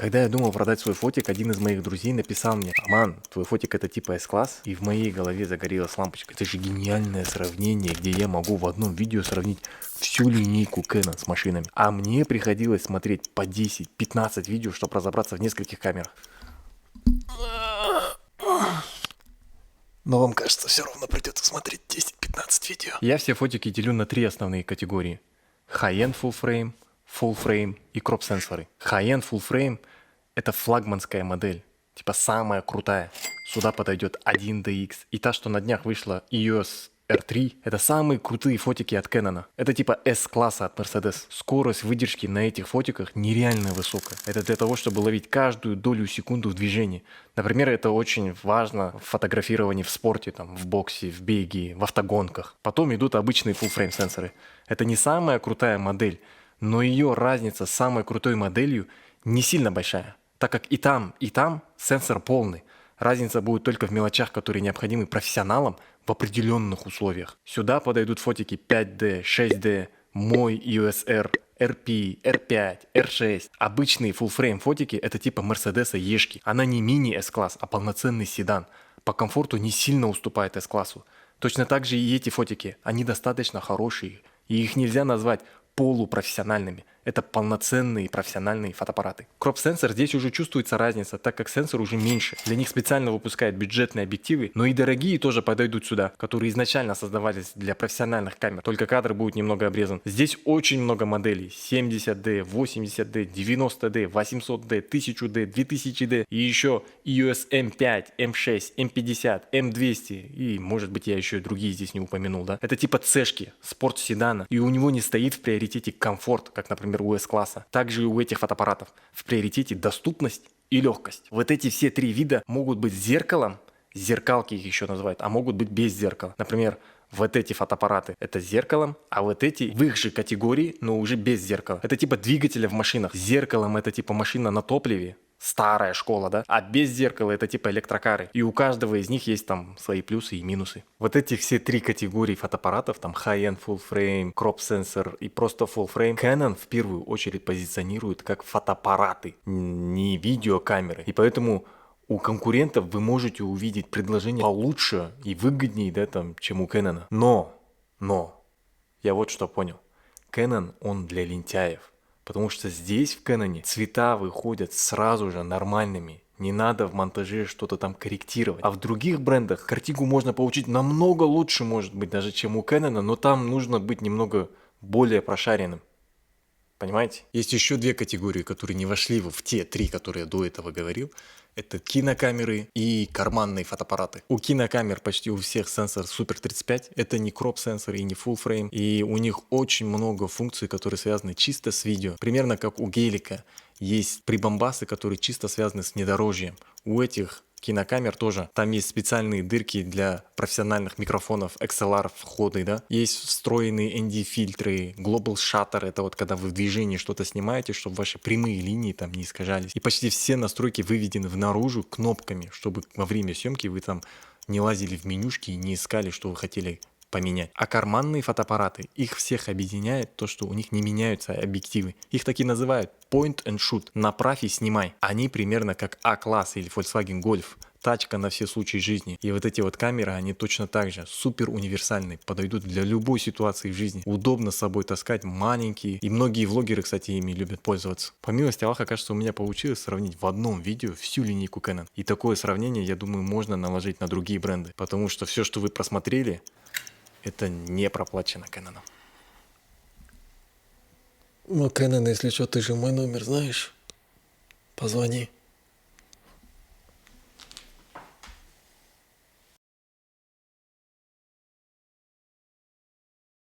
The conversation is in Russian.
Когда я думал продать свой фотик, один из моих друзей написал мне: «Аман, твой фотик это типа S-класс», и в моей голове загорелась лампочка. Это же гениальное сравнение, где я могу в одном видео сравнить всю линейку Canon с машинами. А мне приходилось смотреть по 10-15 видео, чтобы разобраться в нескольких камерах. Но вам кажется, все равно придется смотреть 10-15 видео. Я все фотики делю на 3 основные категории: high-end full frame, full frame и crop сенсоры. High-end full frame — это флагманская модель, типа самая крутая. Сюда подойдет 1DX. И та, что на днях вышла, EOS R3, это самые крутые фотики от Canon. Это типа S-класса от Mercedes. Скорость выдержки на этих фотиках нереально высокая. Это для того, чтобы ловить каждую долю секунды в движении. Например, это очень важно в фотографировании в спорте, там, в боксе, в беге, в автогонках. Потом идут обычные full-frame сенсоры. Это не самая крутая модель, но ее разница с самой крутой моделью не сильно большая, так как и там сенсор полный. Разница будет только в мелочах, которые необходимы профессионалам в определенных условиях. Сюда подойдут фотики 5D, 6D, мой EOS R, RP, R5, R6. Обычные full-frame фотики — это типа Mercedes Ешки. Она не мини S-класс, а полноценный седан. По комфорту не сильно уступает S-классу. Точно так же и эти фотики. Они достаточно хорошие, и их нельзя назвать полупрофессиональными. Это полноценные профессиональные фотоаппараты. Кроп-сенсор, здесь уже чувствуется разница, так как сенсор уже меньше. Для них специально выпускают бюджетные объективы, но и дорогие тоже подойдут сюда, которые изначально создавались для профессиональных камер, только кадр будет немного обрезан. Здесь очень много моделей: 70D, 80D, 90D, 800D, 1000D, 2000D и еще EOS M5, M6, M50, M200 и, может быть, я еще и другие здесь не упомянул, да? Это типа C-шки, спорт-седана, и у него не стоит в приоритете комфорт, как, например, у S-класса. Также и у этих фотоаппаратов в приоритете доступность и легкость. Вот эти все 3 вида могут быть с зеркалом, зеркалки их еще называют, а могут быть без зеркала. Например, вот эти фотоаппараты — это с зеркалом, а вот эти в их же категории, но уже без зеркала. Это типа двигателя в машинах. С зеркалом — это типа машина на топливе, старая школа, да? А без зеркала — это типа электрокары. И у каждого из них есть там свои плюсы и минусы. Вот эти все 3 категории фотоаппаратов, там high-end full frame, crop sensor и просто full frame, Canon в первую очередь позиционирует как фотоаппараты, не видеокамеры. И поэтому у конкурентов вы можете увидеть предложение получше и выгоднее, да, там, чем у Canon. Но, я вот что понял. Canon, он для лентяев. Потому что здесь в Canon цвета выходят сразу же нормальными. Не надо в монтаже что-то там корректировать. А в других брендах картинку можно получить намного лучше, может быть, даже чем у Canon, но там нужно быть немного более прошаренным. Понимаете? Есть еще 2 категории, которые не вошли в те 3, которые я до этого говорил. Это кинокамеры и карманные фотоаппараты. У кинокамер почти у всех сенсор Super 35. Это не кроп сенсор и не full frame. И у них очень много функций, которые связаны чисто с видео. Примерно как у гелика. Есть прибамбасы, которые чисто связаны с внедорожьем. У этих кинокамер тоже. Там есть специальные дырки для профессиональных микрофонов, XLR входы, да. Есть встроенные ND-фильтры, Global Shutter, это вот когда вы в движении что-то снимаете, чтобы ваши прямые линии там не искажались. И почти все настройки выведены наружу кнопками, чтобы во время съемки вы там не лазили в менюшки и не искали, что вы хотели поменять. А карманные фотоаппараты, их всех объединяет то, что у них не меняются объективы. Их таки называют point and shoot, направь и снимай. Они примерно как А-класс или Volkswagen Golf, тачка на все случаи жизни. И вот эти вот камеры, они точно так же супер универсальны, подойдут для любой ситуации в жизни. Удобно с собой таскать, маленькие. И многие влогеры, кстати, ими любят пользоваться. По милости Аллаха, кажется, у меня получилось сравнить в одном видео всю линейку Canon. И такое сравнение, я думаю, можно наложить на другие бренды. Потому что все, что вы просмотрели, это не проплачено Canon. Ну, Canon, если что, ты же мой номер знаешь. Позвони.